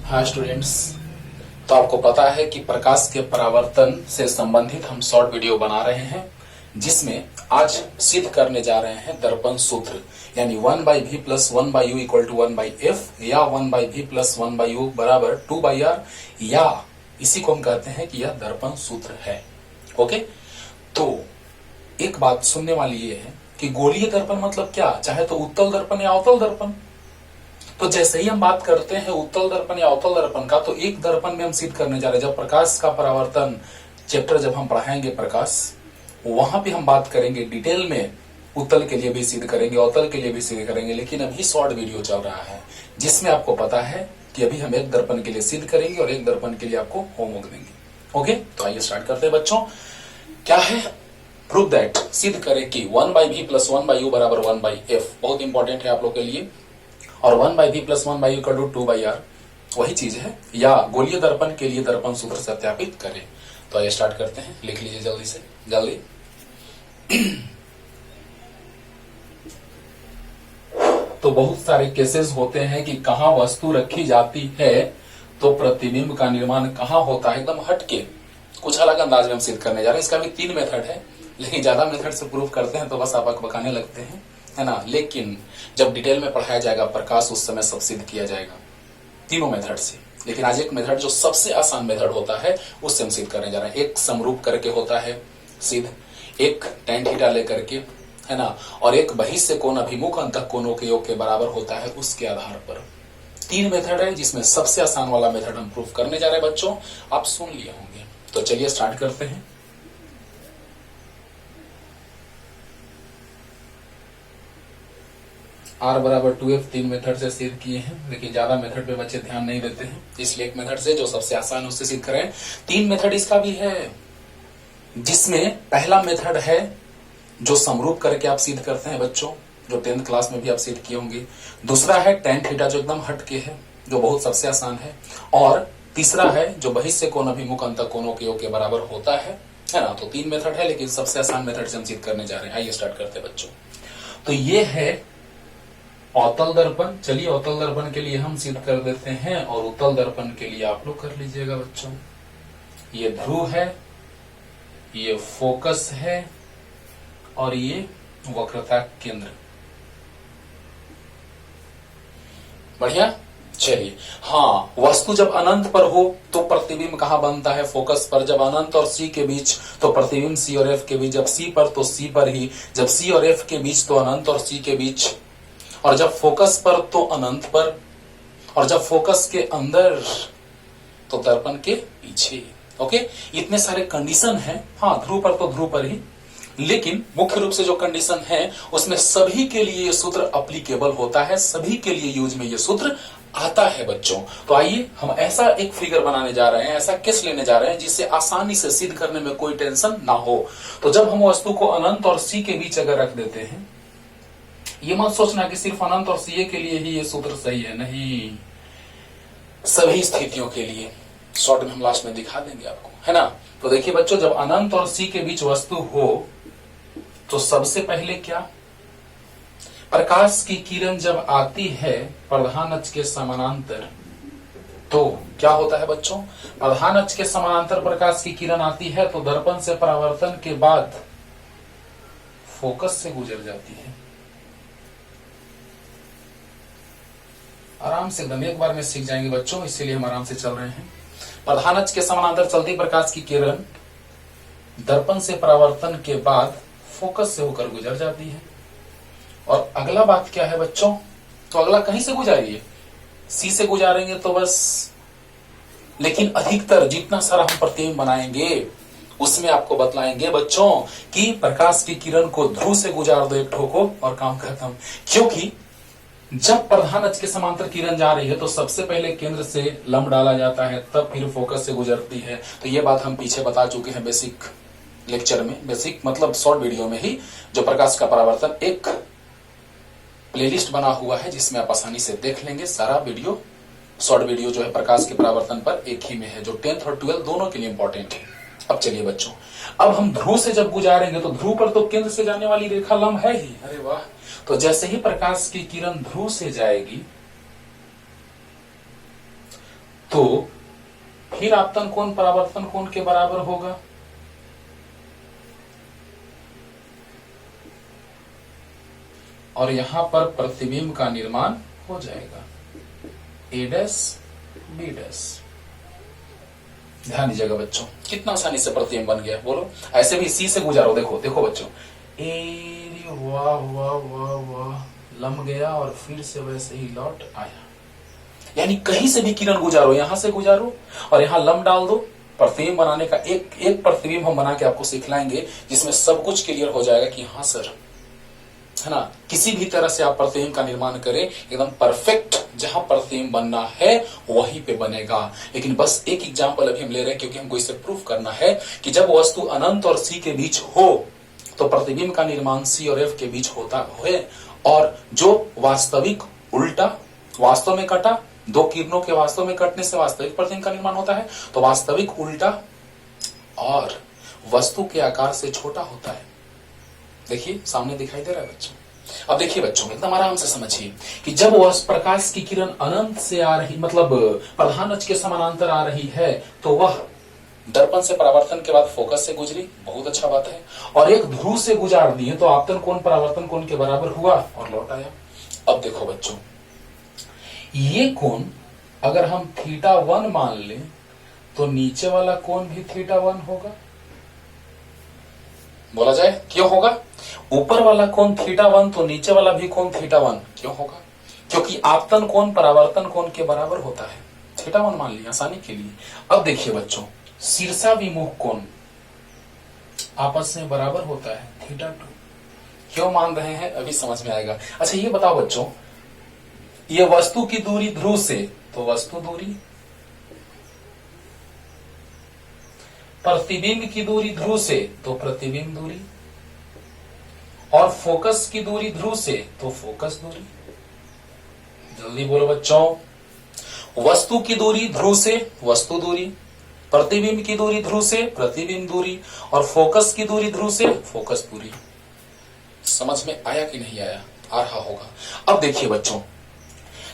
हाँ स्टूडेंट्स, तो आपको पता है कि प्रकाश के परावर्तन से संबंधित हम शॉर्ट वीडियो बना रहे हैं, जिसमें आज सिद्ध करने जा रहे हैं दर्पण सूत्र, यानी 1/v plus 1/u equal to 1/f या 1/v प्लस 1/u बराबर 2/r, या इसी को हम कहते हैं कि यह दर्पण सूत्र है। ओके, तो एक बात सुनने वाली ये है कि गोलीय दर्पण मतलब क्या, चाहे तो उत्तल दर्पण या अवतल दर्पण। तो जैसे ही हम बात करते हैं उत्तल दर्पण या अवतल दर्पण का, तो एक दर्पण में हम सिद्ध करने जा रहे हैं। जब प्रकाश का परावर्तन चैप्टर जब हम पढ़ाएंगे प्रकाश, वहां पे हम बात करेंगे डिटेल में, उत्तल के लिए भी सिद्ध करेंगे, अवतल के लिए भी सिद्ध करेंगे। लेकिन अभी शॉर्ट वीडियो चल रहा है जिसमें आपको पता है कि अभी हम एक दर्पण के लिए सिद्ध करेंगे और एक दर्पण के लिए आपको होमवर्क देंगे। ओके, तो आइए स्टार्ट करते हैं बच्चों। क्या है, प्रूव दैट, सिद्ध करें कि 1/v प्लस 1/u बराबर 1/f। बहुत इंपॉर्टेंट है आप लोग के लिए। और 1/v plus 1/u equal to 2/r वही चीज है। या गोलीय दर्पण के लिए दर्पण सूत्र सत्यापित करें। तो आइए स्टार्ट करते हैं, लिख लीजिए जल्दी से, जल्दी। तो बहुत सारे केसेस होते हैं कि कहां वस्तु रखी जाती है तो प्रतिबिंब का निर्माण कहां होता है, एकदम हटके कुछ अलग अंदाज में हम सिद्ध करने जा रहे हैं। इसका भी 3 मेथड है, लेकिन ज्यादा मेथड से प्रूव करते हैं तो बस आप बकाने लगते हैं, है ना। लेकिन जब डिटेल में पढ़ाया जाएगा प्रकाश, उस समय सब सिद्ध किया जाएगा तीनों मेथड से। लेकिन आज एक मेथड जो सबसे आसान मेथड होता है उससे हम सिद्ध करने जा रहे हैं। एक समरूप करके होता है सिद्ध, एक tan थीटा लेकर के, है ना, और एक बहिष्य कोण अभिमुख अंतः कोणों के योग के बराबर होता है, उसके आधार पर 3 मेथड है, जिसमें सबसे आसान वाला मेथड हम प्रूफ करने जा रहे हैं बच्चों। आप सुन लिए होंगे, तो चलिए स्टार्ट करते हैं। R बराबर 2f 3 मेथड से सिद्ध किए हैं, लेकिन ज्यादा मेथड पे बच्चे ध्यान नहीं देते हैं, इसलिए एक मेथड से जो सबसे आसान है उससे सिद्ध करें। 3 मेथड इसका भी है, जिसमें पहला मेथड है जो समरूप करके आप सिद्ध करते हैं बच्चों, जो 10th क्लास में भी आप सिद्ध किए होंगे। दूसरा है tan थीटा, जो एकदम हटके है, जो बहुत सबसे आसान है। और तीसरा है जो बहिष्य कोण अभिमुख अंतः कोणों के योग के बराबर होता है ना। तो 3 मेथड है, लेकिन सबसे आसान मेथड से हम सिद्ध करने जा रहे हैं। आइए स्टार्ट करते हैं बच्चों। तो ये है अवतल दर्पण। चलिए अवतल दर्पण के लिए हम सिद्ध कर देते हैं, और उत्तल दर्पण के लिए आप लोग कर लीजिएगा बच्चों। ये ध्रुव है, ये फोकस है, और ये वक्रता केंद्र। बढ़िया, चलिए। हाँ, वस्तु जब अनंत पर हो तो प्रतिबिंब कहां बनता है, फोकस पर। जब अनंत और सी के बीच तो प्रतिबिंब सी और एफ के बीच। जब सी पर तो सी पर ही। जब सी और एफ के बीच तो अनंत और सी के बीच। और जब फोकस पर तो अनंत पर। और जब फोकस के अंदर तो दर्पण के पीछे। ओके, इतने सारे कंडीशन हैं। हाँ, ध्रुव पर तो ध्रुव पर ही, लेकिन मुख्य रूप से जो कंडीशन है उसमें सभी के लिए ये सूत्र अप्लीकेबल होता है, सभी के लिए यूज में ये सूत्र आता है बच्चों। तो आइए हम ऐसा एक फिगर बनाने जा रहे हैं, ऐसा केस लेने जा रहे हैं जिससे आसानी से सिद्ध करने में कोई टेंशन ना हो। तो जब हम वस्तु को अनंत और सी के बीच अगर रख देते हैं, ये मत सोचना कि सिर्फ अनंत और सी के लिए ही ये सूत्र सही है, नहीं, सभी स्थितियों के लिए। शॉर्ट में हम लास्ट में दिखा देंगे आपको, है ना। तो देखिए बच्चों, जब अनंत और सी के बीच वस्तु हो तो सबसे पहले क्या, प्रकाश की किरण जब आती है प्रधान अक्ष के समानांतर, तो क्या होता है बच्चों, प्रधान अक्ष के समानांतर प्रकाश की किरण आती है तो दर्पण से परावर्तन के बाद फोकस से गुजर जाती है। आराम से एकदम एक बार में सीख जाएंगे बच्चों, इसीलिए हम आराम से चल रहे हैं। प्रधान अक्ष के समानांतर चलती प्रकाश की किरण दर्पण से परावर्तन के बाद फोकस से होकर गुजर जाती है। और अगला बात क्या है बच्चों, तो अगला कहीं से गुजारिए, सी से गुजारेंगे तो बस। लेकिन अधिकतर जितना सारा हम प्रतिबिंब बनाएंगे उसमें आपको बतलाएंगे बच्चों कि प्रकाश की किरण को ध्रुव से गुजार दो एक ठोको और काम खत्म। क्योंकि जब प्रधान अक्ष के समांतर किरण जा रही है तो सबसे पहले केंद्र से लंब डाला जाता है, तब फिर फोकस से गुजरती है। तो ये बात हम पीछे बता चुके हैं बेसिक लेक्चर में, बेसिक मतलब शॉर्ट वीडियो में ही, जो प्रकाश का परावर्तन, एक प्लेलिस्ट बना हुआ है जिसमें आप आसानी से देख लेंगे सारा वीडियो। शॉर्ट वीडियो जो है प्रकाश के परावर्तन पर एक ही में है, जो 10th और 12th दोनों के लिए इंपॉर्टेंट है। अब चलिए बच्चों, अब हम ध्रुव से जब गुजारेंगे तो ध्रुव पर तो केंद्र से जाने वाली रेखा लंब है ही। अरे वाह, तो जैसे ही प्रकाश की किरण ध्रुव से जाएगी तो फिर आपतन कोण परावर्तन कोण के बराबर होगा। और यहां पर प्रतिबिंब का निर्माण हो जाएगा ए डैश बी डैश। ध्यान दीजिएगा बच्चों, कितना आसानी से प्रतिबिंब बन गया, बोलो। ऐसे भी सी से गुजारो, देखो देखो बच्चों, ए वाह वाह वाह वाह, लम गया और फिर से वैसे ही लौट आया। यानी कहीं से भी किरण गुजारो, यहां से गुजारो और यहां लम डाल दो। प्रतिबिंब बनाने का एक प्रतिबिंब हम बना के आपको सिखलाएंगे जिसमें सब कुछ क्लियर हो जाएगा कि हाँ सर, है ना, किसी भी तरह से आप प्रतिबिंब का निर्माण करें, एकदम परफेक्ट जहां प्रतिबिंब बनना है वहीं पे बनेगा। लेकिन बस एक एग्जांपल अभी हम ले रहे हैं क्योंकि हमको इससे प्रूफ करना है कि जब वस्तु अनंत और सी के बीच हो तो प्रतिबिंब का निर्माण सी और एफ के बीच होता है। और जो वास्तविक उल्टा, वास्तव में कटा, दो किरणों के वास्तव में कटने से वास्तविक प्रतिबिंब का निर्माण होता है, तो वास्तविक उल्टा और वस्तु के आकार से छोटा होता है। देखिए सामने दिखाई दे रहा है बच्चों। अब देखिए बच्चों, एकदम आराम से समझिए कि जब वह प्रकाश की किरण अनंत से आ रही, मतलब प्रधान अक्ष के समानांतर आ रही है, तो वह दर्पण से परावर्तन के बाद फोकस से गुजरी, बहुत अच्छा बात है, और एक ध्रुव से गुजार दिए तो आपतन कोण परावर्तन कोण के बराबर हुआ और लौट आया। अब देखो बच्चों, ये कोण अगर हम θ1 मान ले तो नीचे वाला कोण भी θ1 होगा। बोला जाए क्यों होगा? ऊपर वाला कोण θ1 तो नीचे वाला भी कोण θ1 क्यों होगा? क्योंकि आपतन कोण परावर्तन कोण के बराबर होता है। θ1 मान लिया आसानी के लिए। अब देखिए बच्चों, शीर्षाभिमुख कोण आपस में बराबर होता है θ2। क्यों मान रहे हैं अभी समझ में आएगा। अच्छा ये बताओ बच्चों, ये वस्तु की दूरी ध्रुव से तो वस्तु दूरी, प्रतिबिंब की दूरी ध्रुव से तो प्रतिबिंब दूरी, और फोकस की दूरी ध्रुव से तो फोकस दूरी। जल्दी बोलो बच्चों, वस्तु की दूरी ध्रुव से वस्तु दूरी, प्रतिबिंब की दूरी ध्रुव से प्रतिबिंब दूरी, और फोकस की दूरी ध्रुव से फोकस दूरी। समझ में आया कि नहीं आया? आ रहा होगा। अब देखिए बच्चों,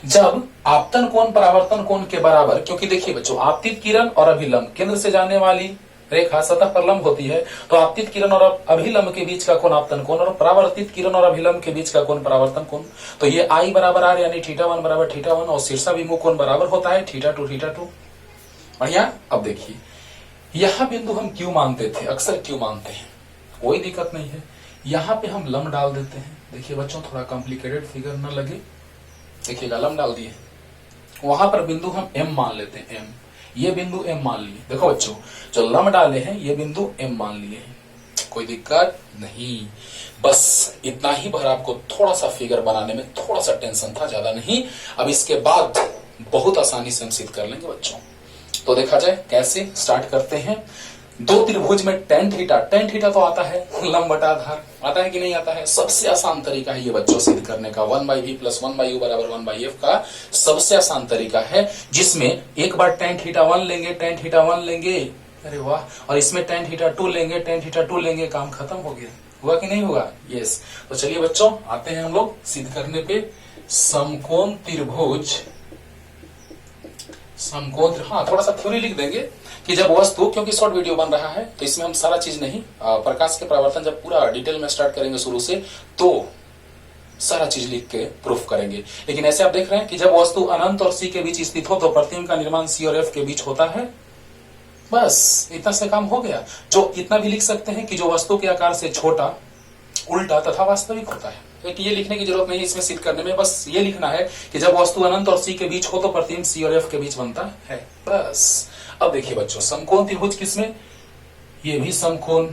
जब आपतन कोण परावर्तन कोण के बराबर, क्योंकि देखिए बच्चों, आपतित किरण और अभिलंब केंद्र से जाने वाली रेखा सतह पर लंब होती है, तो आपतित किरण और अभिलंब के बीच का कोण आपतन कोण और परावर्तित किरण और अभिलंब के बीच का कोण परावर्तन कोण। तो ये I बराबर R यानी θ1 बराबर θ1 और शीर्षाभिमुख कोण बराबर होता है θ2। बढ़िया। अब देखिए, यह बिंदु हम क्यों मानते थे, अक्सर क्यों मानते हैं, कोई दिक्कत नहीं है, यहां पे हम लंब डाल देते हैं। देखिए बच्चों, थोड़ा कॉम्प्लिकेटेड फिगर न लगे, देखिएगा लंब डाल दिए, वहां पर बिंदु हम M मान लेते हैं, M, ये बिंदु M मान लिए। देखो बच्चों, जो लंब डाले हैं ये बिंदु M मान लिए हैं, कोई दिक्कत नहीं। बस इतना ही भर आपको थोड़ा सा फिगर बनाने में थोड़ा सा टेंशन था, ज्यादा नहीं। अब इसके बाद बहुत आसानी से हम सिद्ध कर लेंगे बच्चों। तो देखा जाए कैसे, स्टार्ट करते हैं। दो त्रिभुज में tan थीटा तो आता है, लंब बटा आधार आता है कि नहीं आता है? सबसे आसान तरीका है ये बच्चों सिद्ध करने का, 1/v + 1/u बराबर 1/f का सबसे आसान तरीका है, जिसमें एक बार tan θ1 लेंगे, अरे वाह, और इसमें tan θ2 लेंगे, काम खत्म हो गया। हुआ कि नहीं हुआ? यस। तो चलिए बच्चों, आते हैं हम लोग सिद्ध करने पे। समकोण त्रिभुज, हाँ थोड़ा सा थ्योरी लिख देंगे कि जब वस्तु, क्योंकि शॉर्ट वीडियो बन रहा है तो इसमें हम सारा चीज नहीं, प्रकाश के परावर्तन जब पूरा डिटेल में स्टार्ट करेंगे शुरू से तो सारा चीज लिख के प्रूफ करेंगे। लेकिन ऐसे आप देख रहे हैं कि जब वस्तु अनंत और सी के बीच स्थित हो तो प्रतिबिंब का निर्माण सी और एफ के बीच होता है। बस इतना से काम हो गया। जो इतना भी लिख सकते हैं कि जो वस्तु के आकार से छोटा, उल्टा तथा वास्तविक होता है। तो ये लिखने की जरूरत नहीं है इसमें सिद्ध करने में, बस ये लिखना है कि जब वस्तु अनंत और सी के बीच हो तो प्रतिबिंब सी और एफ के बीच बनता है, बस। अब देखिए बच्चों, समकोण त्रिभुज किसमें, ये भी समकोण,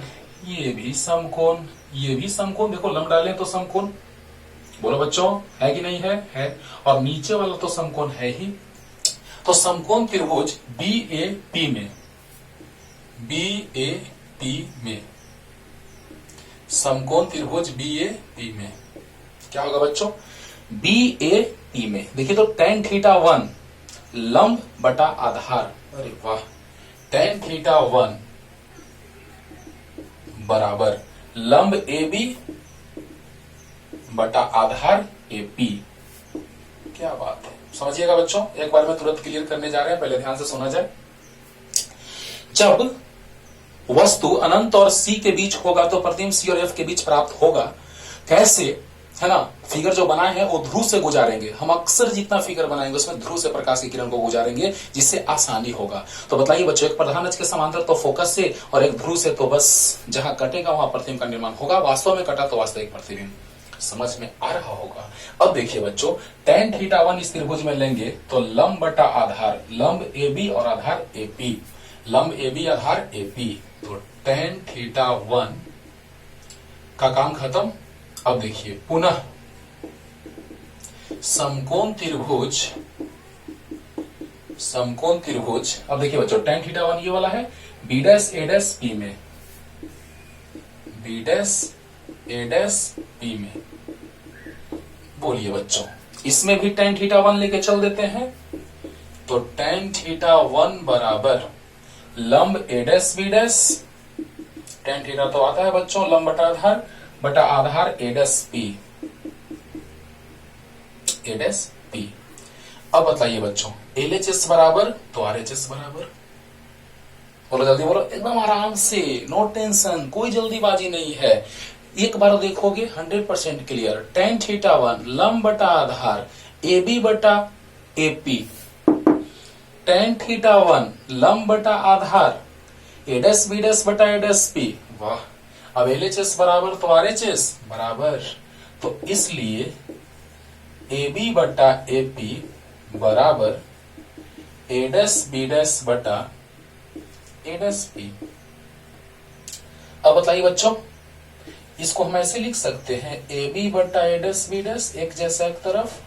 ये भी समकोण, ये भी समकोण। देखो लंब डाले तो समकोण, बोलो बच्चों, है कि नहीं है? है। और नीचे वाला तो समकोण है ही। तो समकोण त्रिभुज BAP में, समकोण त्रिभुज BAP में क्या होगा बच्चों? BAP में देखिए तो tan θ1 लंब बटा आधार, अरे वाह, tan θ1 बराबर लंब AB बटा आधार AP। क्या बात है, समझिएगा बच्चों, एक बार में तुरंत क्लियर करने जा रहे हैं, पहले ध्यान से सुना जाए। जब वस्तु अनंत और सी के बीच होगा तो प्रतिबिंब सी और एफ के बीच प्राप्त होगा। कैसे, है ना, फिगर जो बनाए हैं वो ध्रुव से गुजारेंगे। हम अक्सर जितना फिगर बनाएंगे उसमें ध्रुव से प्रकाश की किरण को गुजारेंगे, जिससे आसानी होगा। तो बताइए बच्चों, एक प्रधान अक्ष के समांतर तो फोकस से, और एक ध्रुव से तो बस जहां कटेगा वहां प्रतिबिंब का निर्माण होगा। वास्तव में कटा तो वास्तविक प्रतिबिंब। समझ में आ रहा होगा। अब देखिए बच्चों, tan θ1 इस त्रिभुज में लेंगे तो लंब बटा आधार, लंब AB और आधार AP, लंब AB आधार AP, तो tan θ1 का काम खत्म। अब देखिए पुनः समकोण त्रिभुज, समकोण त्रिभुज। अब देखिए बच्चों, tan θ1 ये वाला है, B' A' P में, B' A' P में। बोलिए बच्चों, इसमें भी tan θ1 लेके चल देते हैं, तो tan θ1 बराबर लंब A' B', tan θ तो आता है बच्चों लंब बटा आधार A' P, A' P। अब बताइए बच्चों, LHS बराबर तो RHS बराबर। बोलो जल्दी बोलो, एकदम आराम से, नो टेंशन, कोई जल्दीबाजी नहीं है। एक बार देखोगे 100% क्लियर। tan θ1 लंब बटा आधार AB बटा AP, tan θ1 लंब बटा आधार A' B' बटा A' P। वाह। अब LHS बराबर तो RHS बराबर, तो इसलिए AB बटा AP बराबर A' B' बटा A' P। अब बताइए बच्चों, इसको हम ऐसे लिख सकते हैं, AB बटा A' B' एक जैसा एक तरफ,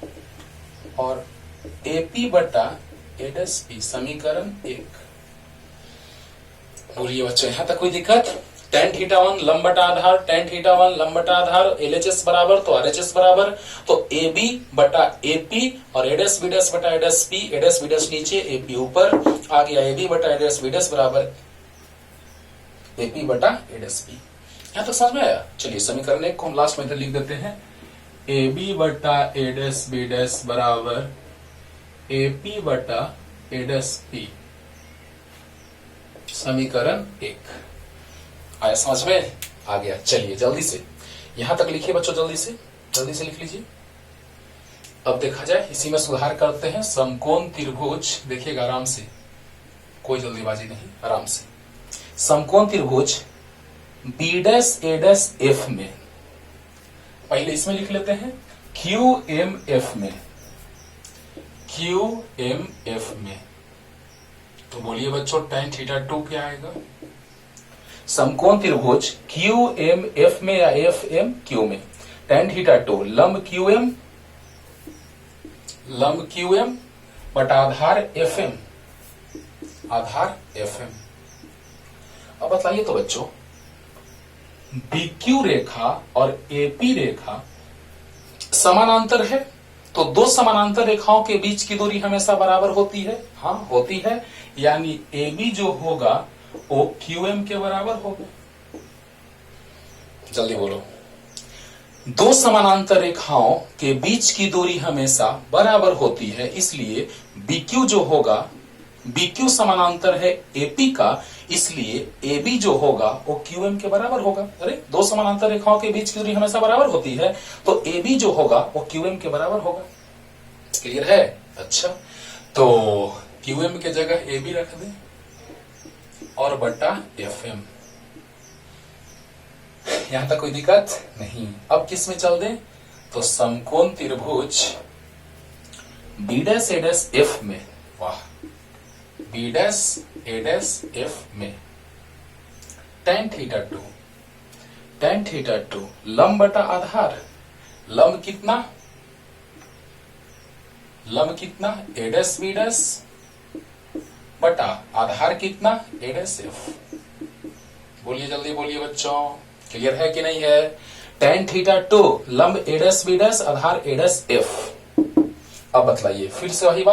और AP बटा A' P, समीकरण 1। बोलिए बच्चों, यहां तक कोई दिक्कत? tan θ1 लंब बटा आधार, tan θ1 लंब बटा आधार, LHS बराबर तो RHS बराबर, तो AB बटा AP और A' B' बटा A' P, A' B' नीचे AP ऊपर आ गया, AB बटा A' B' बराबर AP बटा A' P। यहां तक समझ में आया? चलिए समीकरण 1 को हम लास्ट में इधर लिख देते हैं, AB बटा A' B' बराबर AP बटा A' P, समीकरण 1 आया समझ में? आ गया। चलिए जल्दी से यहां तक लिखिए बच्चों, जल्दी से लिख लीजिए। अब देखा जाए, इसी में सुधार करते हैं। समकोण त्रिभुज, देखिएगा आराम से, कोई जल्दीबाजी नहीं, आराम से। समकोण त्रिभुज B' A' F में, पहले इसमें लिख लेते हैं QMF में, QMF में। तो बोलिए बच्चों, tan θ2 क्या आएगा? समकोण त्रिभुज QMF में या FMQ में, tan θ2 लंब QM बटा आधार FM, आधार FM। अब बताइए तो बच्चों, BQ रेखा और AP रेखा समानांतर है, तो दो समानांतर रेखाओं के बीच की दूरी हमेशा बराबर होती है। हाँ होती है, यानी AB जो होगा वो QM के बराबर होगा। जल्दी बोलो, दो समानांतर रेखाओं के बीच की दूरी हमेशा बराबर होती है, इसलिए BQ जो होगा, BQ समानांतर है AP का, इसलिए AB जो होगा वो QM के बराबर होगा। अरे दो समानांतर रेखाओं के बीच की दूरी हमेशा बराबर होती है, तो AB जो होगा वो QM के बराबर होगा। क्लियर है? अच्छा, तो QM के जगह AB रख दें और बटा FM। यहां तक कोई दिक्कत नहीं। अब किस में चल दें? तो समकोण त्रिभुज B' A' F में, वाह, B' A' F में tan θ2 लंब बटा आधार, लंब कितना A' B' बटा आधार कितना A' F। बोलिए जल्दी बोलिए बच्चों, क्लियर है कि नहीं है? tan θ2 लंब A' B' Aadhaar A' F। अब बतलाइए, फिर से वही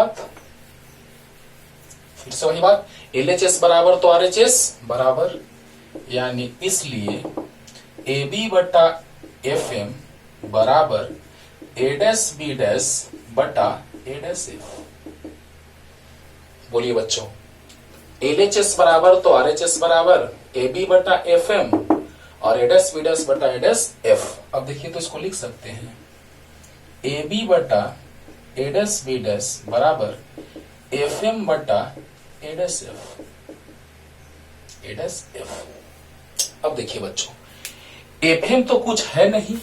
बात, LHS बराबर तो RHS बराबर, यानी इसलिए AB बटा FM बराबर A' B' बटा ए डैश एफ। बोलिए बच्चों, एलएचएस बराबर तो आरएचएस बराबर ए बी बटा एफ एम और ए डैश बी डैश बटा ए डैश एफ। अब देखिए तो इसको लिख सकते हैं ए बी बटा ए डैश बी डैश बराबर एफ एम बटा ए डैश एफ, ए डैश एफ। अब देखिए बच्चों, एफ एम तो कुछ है नहीं,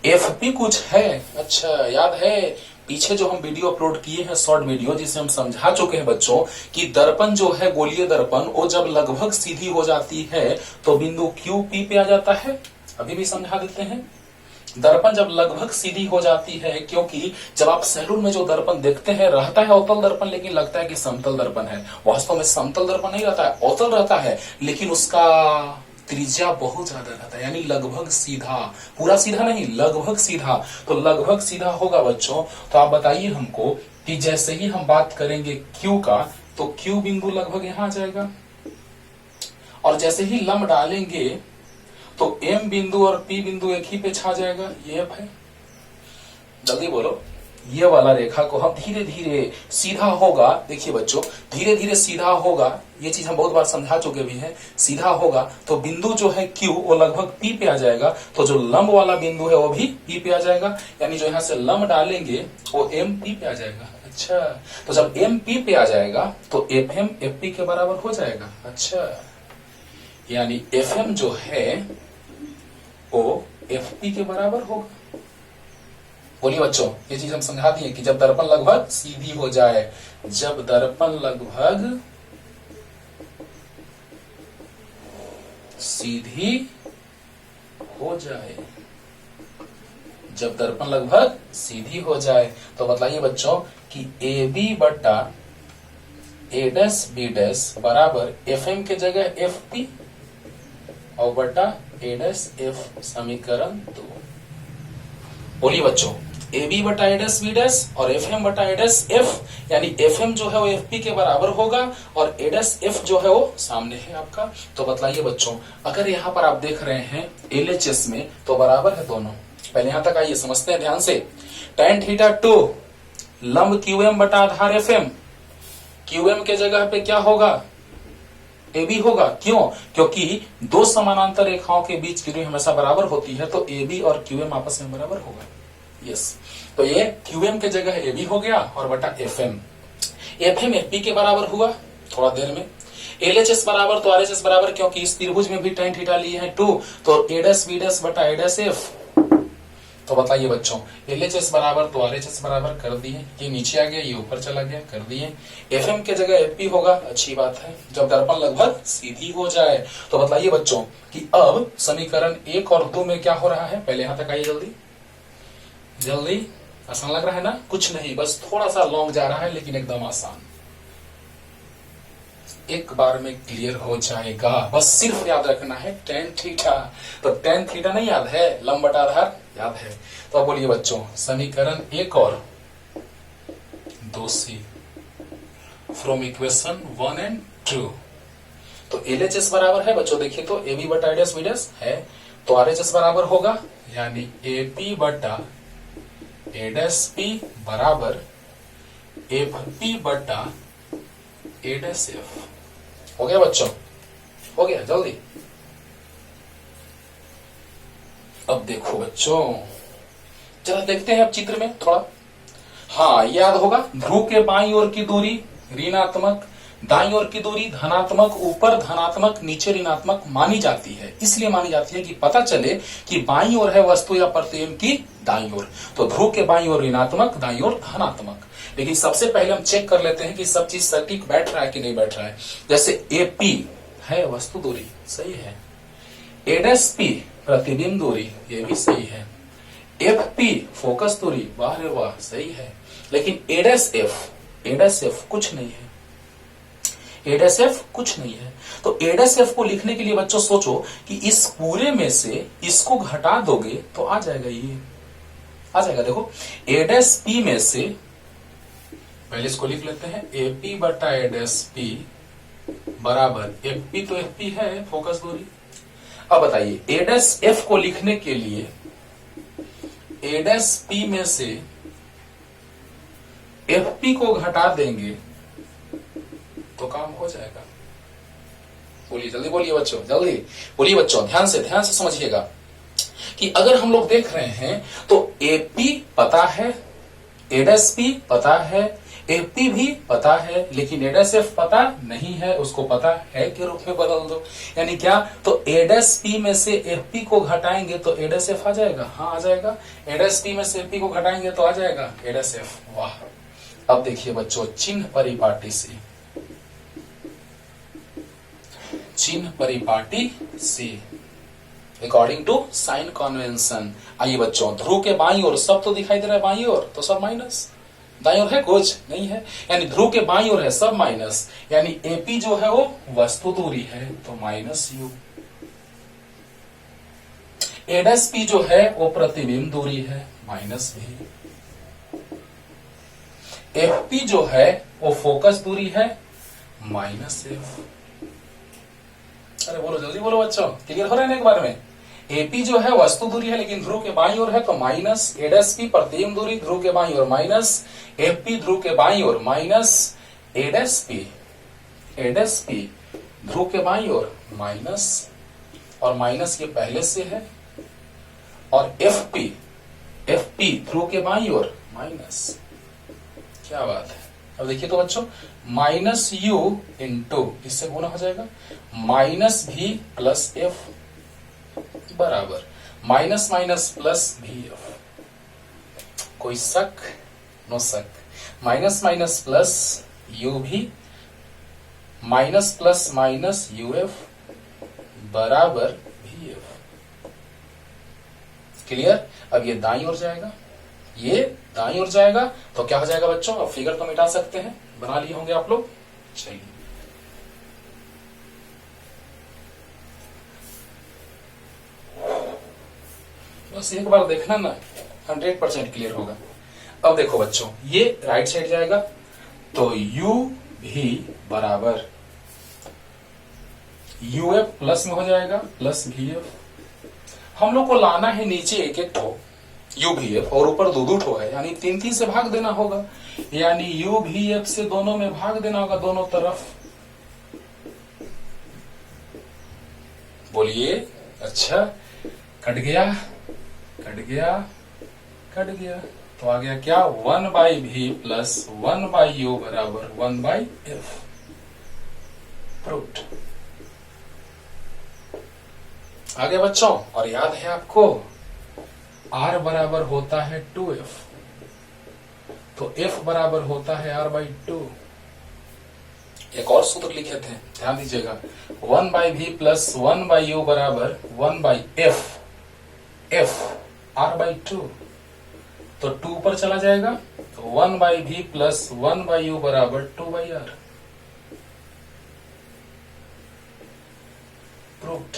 एफ पी कुछ है। अच्छा, याद है पीछे जो हम वीडियो अपलोड किए हैं, शॉर्ट वीडियो, जिसे हम समझा चुके हैं बच्चों कि दर्पण जो है गोलीय दर्पण, वो जब लगभग सीधी हो जाती है तो बिंदु क्यू पी पे आ जाता है। अभी भी समझा देते हैं, दर्पण जब लगभग सीधी हो जाती है, क्योंकि जब आप सैलून में जो दर्पण देखते हैं रहता है अवतल दर्पण, लेकिन लगता है कि समतल दर्पण है। वास्तव में समतल दर्पण नहीं रहता है, अवतल रहता है, लेकिन उसका त्रिज्या बहुत ज्यादा रहता है, यानी लगभग सीधा, पूरा सीधा नहीं, लगभग सीधा। तो लगभग सीधा होगा बच्चों, तो आप बताइए हमको कि जैसे ही हम बात करेंगे Q का, तो Q बिंदु लगभग यहां आ जाएगा, और जैसे ही लंब डालेंगे तो M बिंदु और P बिंदु एक ही पे छा जाएगा। ये F है। जल्दी बोलो, ये वाला रेखा को हम धीरे धीरे सीधा होगा, देखिए बच्चों धीरे धीरे सीधा होगा, ये चीज हम बहुत बार समझा चुके भी हैं। सीधा होगा तो बिंदु जो है Q वो लगभग P पे आ जाएगा, तो जो लंब वाला बिंदु है वो भी P पे आ जाएगा, यानी जो यहां से लंब डालेंगे वो MP पे आ जाएगा। अच्छा, तो जब MP पे आ जाएगा तो FM FP के बराबर हो जाएगा। अच्छा, यानी FM जो है वो FP के बराबर होगा। बोलिए बच्चों, ये चीज हम समझा दिए कि जब दर्पण लगभग सीधी हो जाए, जब दर्पण लगभग सीधी हो जाए, जब दर्पण लगभग सीधी हो जाए, तो बताइए बच्चों कि ए बी बटा ए डैश बी डैश बराबर एफ एम के जगह एफ पी और बटा ए डैश एफ, समीकरण 2। बोलिए बच्चों, ए बी बटा ए डैश बी डैश और एफ एम बटा ए डैश एफ, यानी एफ एम जो है वो एफ पी के बराबर होगा और ए डैश एफ जो है वो सामने है आपका। तो बताइए बच्चों, अगर यहाँ पर आप देख रहे हैं एलएचएस में तो बराबर है दोनों। पहले यहां तक आइए, समझते हैं ध्यान से। tan थीटा 2 लंब क्यूएम बटा आधार एफ एम, क्यूएम के जगह पे क्या होगा, ए बी होगा। क्यों? क्योंकि दो समानांतर रेखाओं के बीच की दूरी हमेशा बराबर होती है, तो ए बी और क्यूएम आपस में बराबर होगा। यस, तो ये क्यूएम के जगह ए बी हो गया और बटा एफ एम एफ पी के बराबर हुआ थोड़ा देर में। एलएचएस बराबर तो आरएचएस बराबर, क्योंकि इस त्रिभुज में भी tan थीटा लिए हैं 2, तो ए डैश बी डैश बटा ए डैश एफ। तो बताइए बच्चों, एलएचएस बराबर तो आरएचएस बराबर कर दिए, ये नीचे आ गया, ये ऊपर चला गया, कर दिए। एफएम के जगह एफपी होगा, अच्छी बात है, जब दर्पण लगभग सीधी हो जाए। तो बताइए बच्चों कि अब समीकरण 1 और 2 में क्या हो रहा है। पहले यहां तक आइए, जल्दी जल्दी। आसान लग रहा है ना? कुछ नहीं, बस थोड़ा सा लॉन्ग जा रहा है, लेकिन एकदम आसान, एक बार में क्लियर हो जाएगा। बस सिर्फ याद रखना है tan थीटा। तो tan थीटा नहीं याद है, लंब बटा आधार याद है। तो अब बोलिए बच्चों, समीकरण 1 और 2 से फ्रॉम इक्वेशन 1 एंड 2। तो एलएचएस बराबर है बच्चों, देखिए तो ए बी बटा ए डैश बी डैश है, तो आरएचएस बराबर होगा, यानी ए पी बटा ए डैश पी बराबर एफ पी बटा ए डैश एफ। हो गया बच्चों, हो गया, जल्दी। अब देखो बच्चों, जरा देखते हैं अब चित्र में थोड़ा। हाँ, याद होगा, ध्रुव के बाईं ओर की दूरी ऋणात्मक, दाईं ओर की दूरी धनात्मक, ऊपर धनात्मक नीचे ऋणात्मक मानी जाती है। इसलिए मानी जाती है कि पता चले कि बाईं ओर है वस्तु या प्रतिबिंब की दाईं ओर। तो ध्रुव के बाईं ओर ऋणात्मक, दाईं ओर धनात्मक। लेकिन सबसे पहले हम चेक कर लेते हैं कि सब चीज सटीक बैठ रहा है कि नहीं बैठ रहा है। जैसे ए पी है वस्तु दूरी, सही है। ए डैश पी प्रतिबिंब दूरी, ये भी सही है। एफ पी फोकस दूरी, वाह रे वाह, सही है। लेकिन ए डैश एफ कुछ नहीं है, ए डैश एफ कुछ नहीं है। तो ए डैश एफ को लिखने के लिए बच्चों सोचो कि इस पूरे में से इसको घटा दोगे तो आ जाएगा, ये आ जाएगा। देखो, ए डैश पी में से पहले इसको लिख लेते हैं, ए पी बटा ए डैश पी बराबर एफ पी, तो एफ पी है फोकस दूरी। अब बताइए, ए डैश एफ को लिखने के लिए ए डैश पी में से FP को घटा देंगे तो काम हो जाएगा। बोलिए, जल्दी बोलिए बच्चों, जल्दी बोलिए बच्चों, ध्यान से समझिएगा कि अगर हम लोग देख रहे हैं तो AP पता है, A'P पता है, AP भी पता है, लेकिन A''F पता नहीं है, उसको पता है के रूप में बदल दो। यानी क्या, तो A''P में से FP को घटाएंगे तो A''F आ जाएगा। हाँ आ जाएगा। A''P में से FP को घटाएंगे तो आ जाएगा A''F। वाह। अब देखिए बच्चों, चिन्ह परिपाटी से, चिन्ह परिपाटी से अकॉर्डिंग टू साइन कन्वेंशन। आइए बच्चों, ध्रुव के बाईं ओर सब तो दिखाई दे रहा है, बाईं ओर तो सब माइनस, दाईं ओर है कुछ नहीं है, यानी ध्रुव के बाईं ओर है सब माइनस, यानी AP जो है वो वस्तु दूरी है तो -U। A''P जो है वो प्रतिबिंब दूरी है -V। FP जो है वो फोकस दूरी है -F। अरे बोलो, जल्दी बोलो बच्चों, क्लियर हो रहा है ना एक बार में। AP जो है वस्तु दूरी है लेकिन ध्रुव के बाईं ओर है तो माइनस, A''P प्रतिबिंब दूरी ध्रुव के बाईं ओर माइनस, FP ध्रुव के बाईं ओर माइनस, A''P ध्रुव के बाईं ओर माइनस, और माइनस ये पहले से है, और FP ध्रुव के बाईं ओर माइनस। क्या बात है। अब देखिए तो बच्चों, -U इंटू इससे गुना हो जाएगा -V प्लस F बराबर माइनस VF। कोई शक? नो शक। Minus plus UV minus plus minus UF बराबर VF। क्लियर। अब ये दाईं ओर जाएगा, ये दाईं ओर जाएगा तो क्या हो जाएगा बच्चों, अब फिगर तो मिटा सकते हैं, बना लिए होंगे आप लोग। चलिए बस एक बार देखना ना, 100% क्लियर होगा। अब देखो बच्चों, ये राइट साइड जाएगा तो UV बराबर UF प्लस में हो जाएगा प्लस VF। हम लोग को लाना है नीचे एक एक ठो UVF और ऊपर दो ठो है, यानी 3 से भाग देना होगा, यानी UVF से दोनों में भाग देना होगा, दोनों तरफ। बोलिए। अच्छा, कट गया तो आ गया क्या, 1/V प्लस 1/U बराबर 1/F। प्रूव्ड। आ गया बच्चों। और याद है आपको, R बराबर होता है 2F, तो F बराबर होता है R/2। एक और सूत्र लिखे थे, ध्यान दीजिएगा, 1/V प्लस 1/U बराबर 1/F, F R/2। तो 2 पर चला जाएगा तो 1/V प्लस 1/U बराबर 2/R। प्रूव्ड।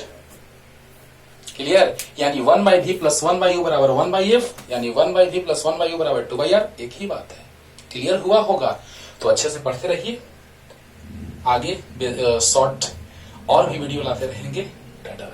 क्लियर। यानी 1/V प्लस 1/U बराबर 1/F, यानी 1/V प्लस 1/U बराबर 2/R, एक ही बात है। क्लियर हुआ होगा तो अच्छे से पढ़ते रहिए, आगे शॉर्ट और भी वीडियो लाते रहेंगे। टाटा।